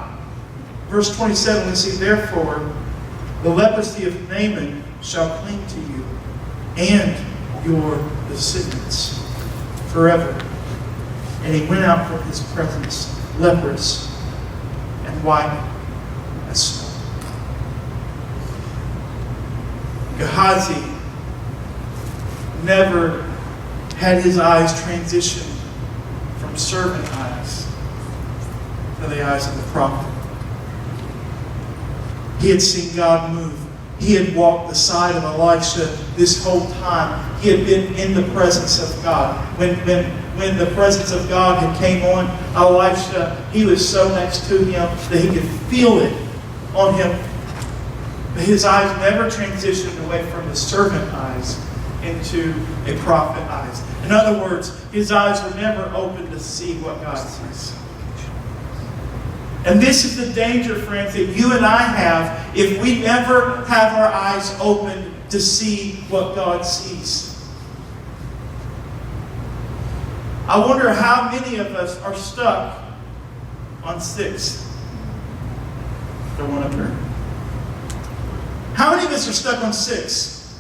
Verse 27, we see, "Therefore, the leprosy of Naaman shall cling to you and your descendants forever." And he went out from his presence, leprous and white as snow. Gehazi never had his eyes transition from servant eyes to the eyes of the prophet. He had seen God move. He had walked beside of Elisha this whole time. He had been in the presence of God. When the presence of God had came on Elisha, he was so next to him that he could feel it on him. But his eyes never transitioned away from the servant eyes into a prophet eyes. In other words, his eyes were never open to see what God sees. And this is the danger, friends, that you and I have if we never have our eyes open to see what God sees. I wonder how many of us are stuck on 6. The one up here. How many of us are stuck on 6?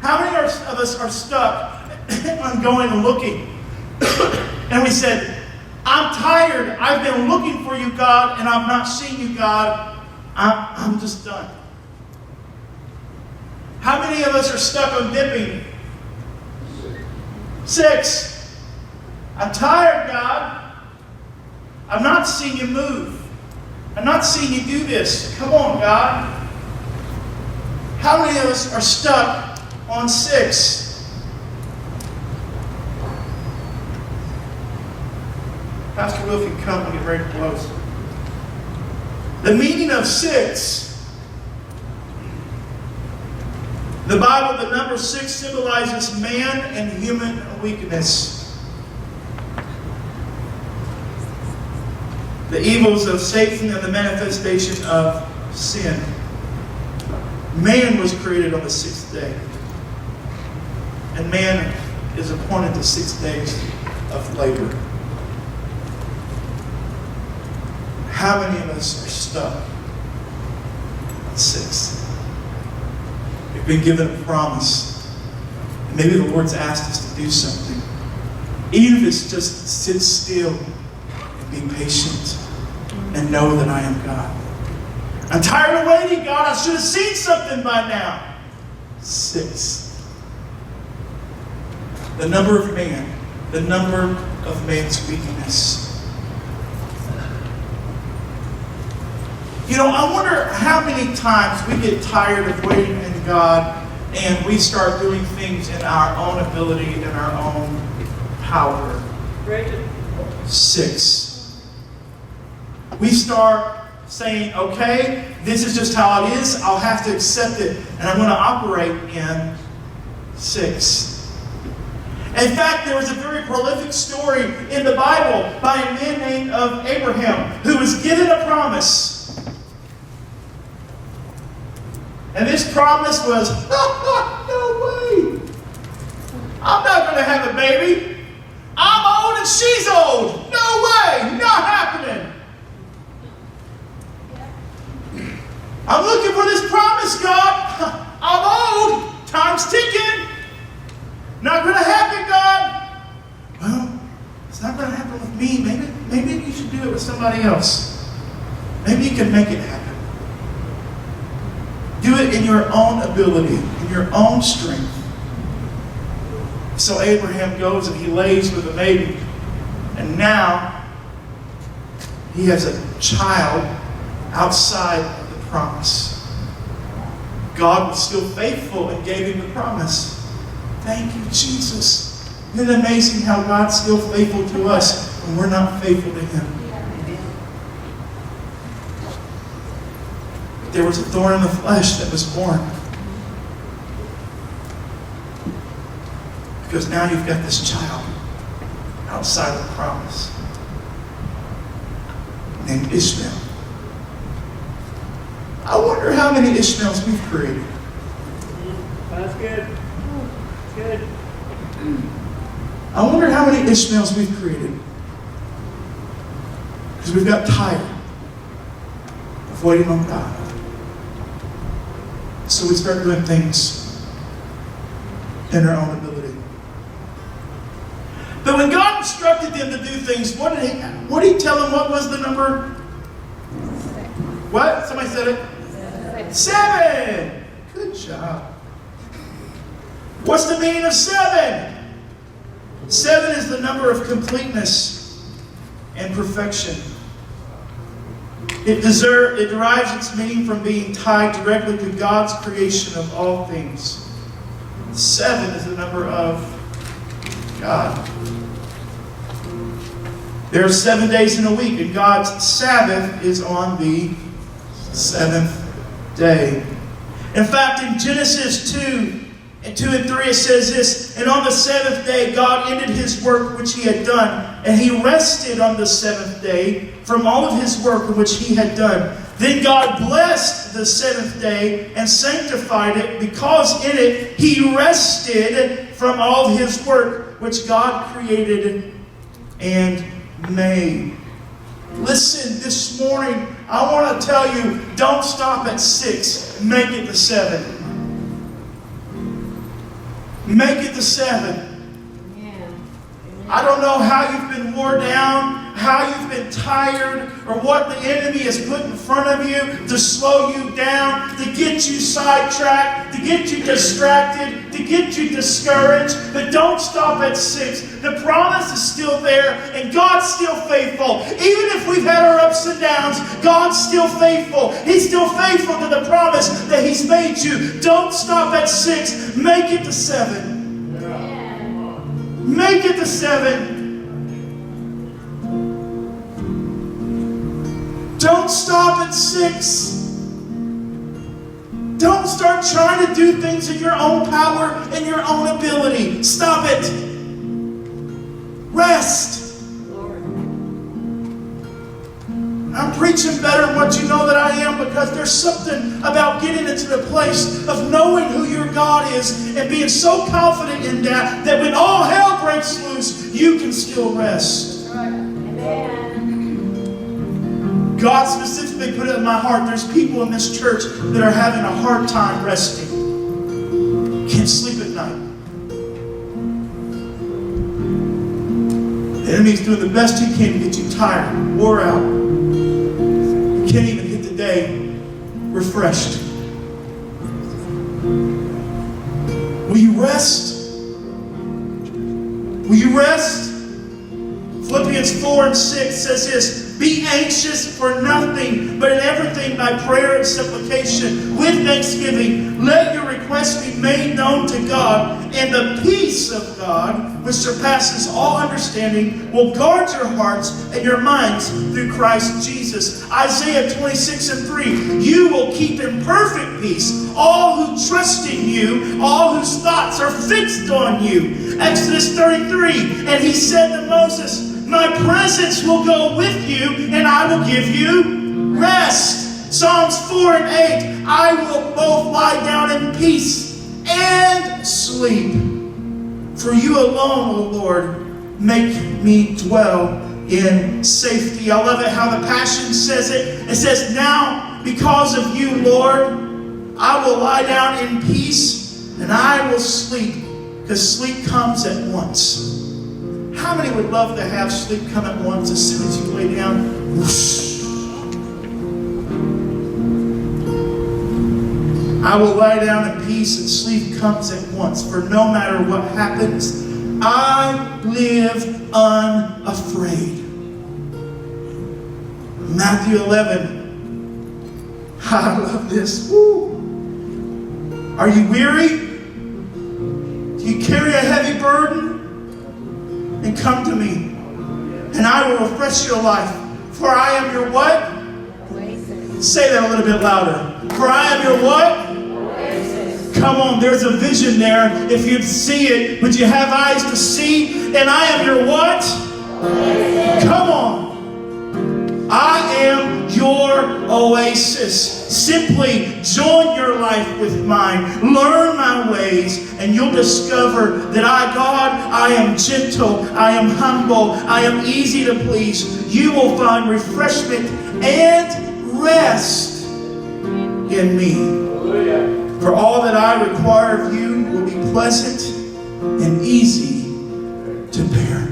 How many of us are stuck on going and looking? And we said, "I'm tired. I've been looking for you, God, and I've not seen you, God. I'm just done." How many of us are stuck on dipping? 6. "I'm tired, God. I've not seen you move. I've not seen you do this. Come on, God." How many of us are stuck on 6? Pastor Will, if you come and get ready to close. The meaning of 6. The Bible, the number 6 symbolizes man and human weakness. The evils of Satan and the manifestation of sin. Man was created on the 6th day. And man is appointed to 6 days of labor. How many of us are stuck on 6? been given a promise. And maybe the Lord's asked us to do something. Even if it's just sit still and be patient and know that I am God. I'm tired of waiting, God. I should have seen something by now. 6. The number of man. The number of man's weakness. You know, I wonder how many times we get tired of waiting in God and we start doing things in our own ability and our own power. 6. We start saying, okay, this is just how it is. I'll have to accept it. And I'm going to operate in 6. In fact, there was a very prolific story in the Bible by a man named of Abraham who was given a promise. And this promise was, no way. I'm not going to have a baby. I'm old and she's old. No way. Not happening. I'm looking for this promise, God. I'm old. Time's ticking. Not going to happen, God. Well, it's not going to happen with me. Maybe you should do it with somebody else. Maybe you can make it happen. Do it in your own ability, in your own strength. So Abraham goes and he lays with a maiden. And now he has a child outside of the promise. God was still faithful and gave him the promise. Thank you, Jesus. Isn't it amazing how God's still faithful to us when we're not faithful to him? There was a thorn in the flesh that was born. Because now you've got this child outside of the promise named Ishmael. I wonder how many Ishmaels we've created. That's good. Good. I wonder how many Ishmaels we've created. Because we've got tired of waiting on God. So we start doing things in our own ability. But when God instructed them to do things, what did he tell them? What was the number? What? Somebody said it? 7. Good job. What's the meaning of 7? 7 is the number of completeness and perfection. It derives its meaning from being tied directly to God's creation of all things. 7 is the number of God. There are 7 days in a week, and God's Sabbath is on the 7th day. In fact, in Genesis 2 and 3 it says this, and on the 7th day God ended his work which he had done, and he rested on the 7th day from all of his work which he had done. Then God blessed the 7th day and sanctified it, because in it he rested from all his work which God created and made. Listen, this morning I want to tell you, don't stop at 6. Make it to 7. Make it to 7. I don't know how you've been worn down, how you've been tired, or what the enemy has put in front of you to slow you down, to get you sidetracked, to get you distracted, to get you discouraged. But don't stop at 6. The promise is still there, and God's still faithful. Even if we've had our ups and downs, God's still faithful. He's still faithful to the promise that He's made you. Don't stop at 6. Make it to 7. Make it to 7. Don't stop at 6. Don't start trying to do things in your own power and your own ability. Stop it. Rest. I'm preaching better than what you know that I am, because there's something about getting into the place of knowing who your God is and being so confident in that when all hell breaks loose, you can still rest. God specifically put it in my heart. There's people in this church that are having a hard time resting. can't sleep at night. The enemy's doing the best he can to get you tired, wore out. You can't even hit the day refreshed. Will you rest? Will you rest? Philippians 4 and 6 says this, be anxious for nothing, but in everything by prayer and supplication, with thanksgiving, let your requests be made known to God, and the peace of God, which surpasses all understanding, will guard your hearts and your minds through Christ Jesus. Isaiah 26 and 3, you will keep in perfect peace all who trust in you, all whose thoughts are fixed on you. Exodus 33, and he said to Moses, my presence will go with you, and I will give you rest. Psalms 4 and 8, I will both lie down in peace and sleep. For you alone, O Lord, make me dwell in safety. I love it how the Passion says it. It says, now, because of you, Lord, I will lie down in peace, and I will sleep, because sleep comes at once. How many would love to have sleep come at once as soon as you lay down? Whoosh. I will lie down in peace and sleep comes at once. For no matter what happens, I live unafraid. Matthew 11. I love this. Woo. Are you weary? Do you carry a heavy burden? And come to me, and I will refresh your life. For I am your what? Oasis. Say that a little bit louder. For I am your what? Oasis. Come on, there's a vision there. If you'd see it, would you have eyes to see? And I am your what? Oasis. Come on. I am your oasis. Simply join your life with mine. Learn my ways, and you'll discover that I am gentle, I am humble, I am easy to please. You will find refreshment and rest in me. For all that I require of you will be pleasant and easy to bear.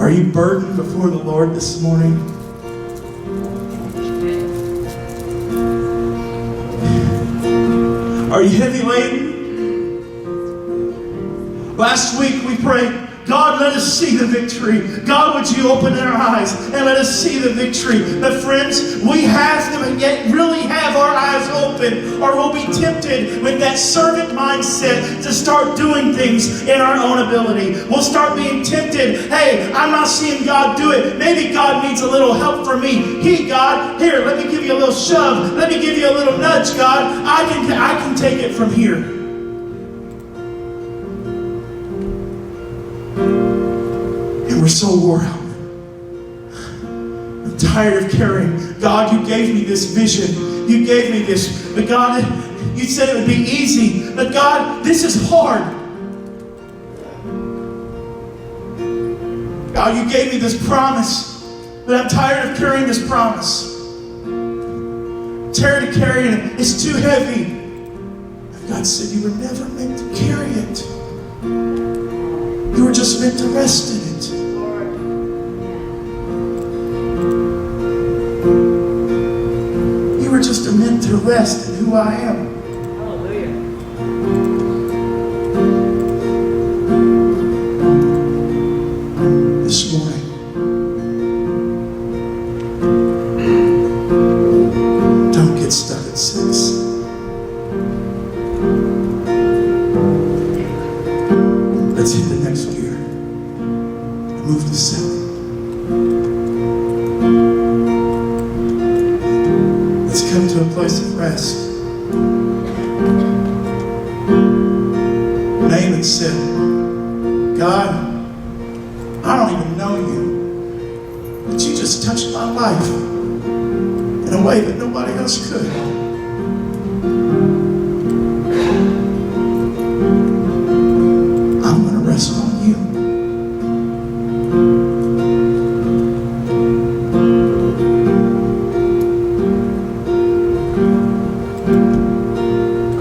Are you burdened before the Lord this morning? Are you heavy laden? Last week we prayed, God, let us see the victory. God, would you open our eyes and let us see the victory? But friends, we have to yet really have our eyes open, or we'll be tempted with that servant mindset to start doing things in our own ability. We'll start being tempted. Hey, I'm not seeing God do it. Maybe God needs a little help from me. God, here, let me give you a little shove. Let me give you a little nudge, God. I can take it from here. We're so wore out. I'm tired of carrying. God, you gave me this vision. You gave me this. But God, you said it would be easy. But God, this is hard. God, you gave me this promise. But I'm tired of carrying this promise. I'm tired of carrying it. It's too heavy. And God said, you were never meant to carry it. You were just meant to rest in it. We're just meant to rest in who I am. Hallelujah. This morning, don't get stuck at 6. Let's hit the next gear. Move to 7. Come to a place of rest. Naaman said, God, I don't even know you, but you just touched my life in a way that nobody else could. I'm going to rest on you.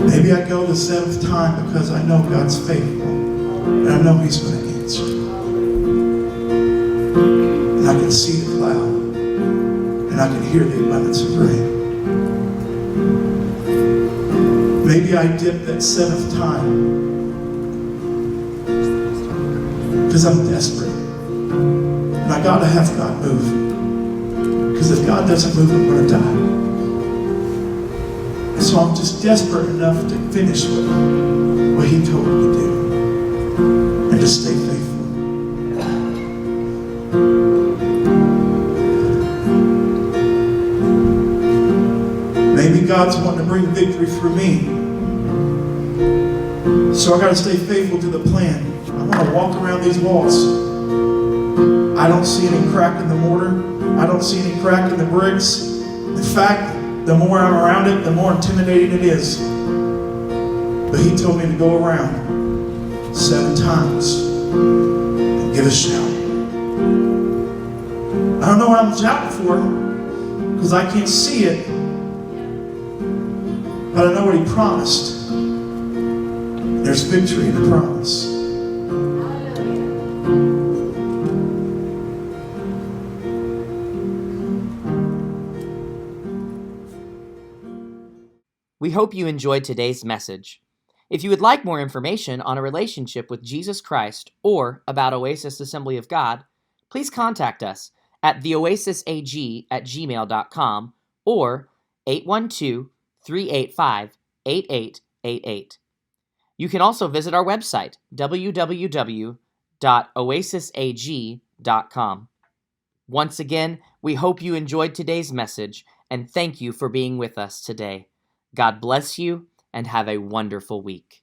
Maybe I go the seventh time because I know God's faithful. And I know He's going to answer. And I can see the cloud. And I can hear the abundance of rain. Maybe I dip that seventh time because I'm desperate. And I got to have God move. Because if God doesn't move, I'm going to die. And so I'm just desperate enough to finish what He told me to do. And to stay faithful. Maybe God's wanting to bring victory for me. So I got to stay faithful to the plan. I want to walk around these walls. I don't see any crack in the mortar. I don't see any crack in the bricks. In fact, the more I'm around it, the more intimidating it is. But He told me to go around 7 times and give a shout. I don't know what I'm shouting for because I can't see it. But I know what He promised. There's victory in the promise. We hope you enjoyed today's message. If you would like more information on a relationship with Jesus Christ or about Oasis Assembly of God, please contact us at theoasisag@gmail.com or 812-385-8888. You can also visit our website, www.oasisag.com. Once again, we hope you enjoyed today's message, and thank you for being with us today. God bless you, and have a wonderful week.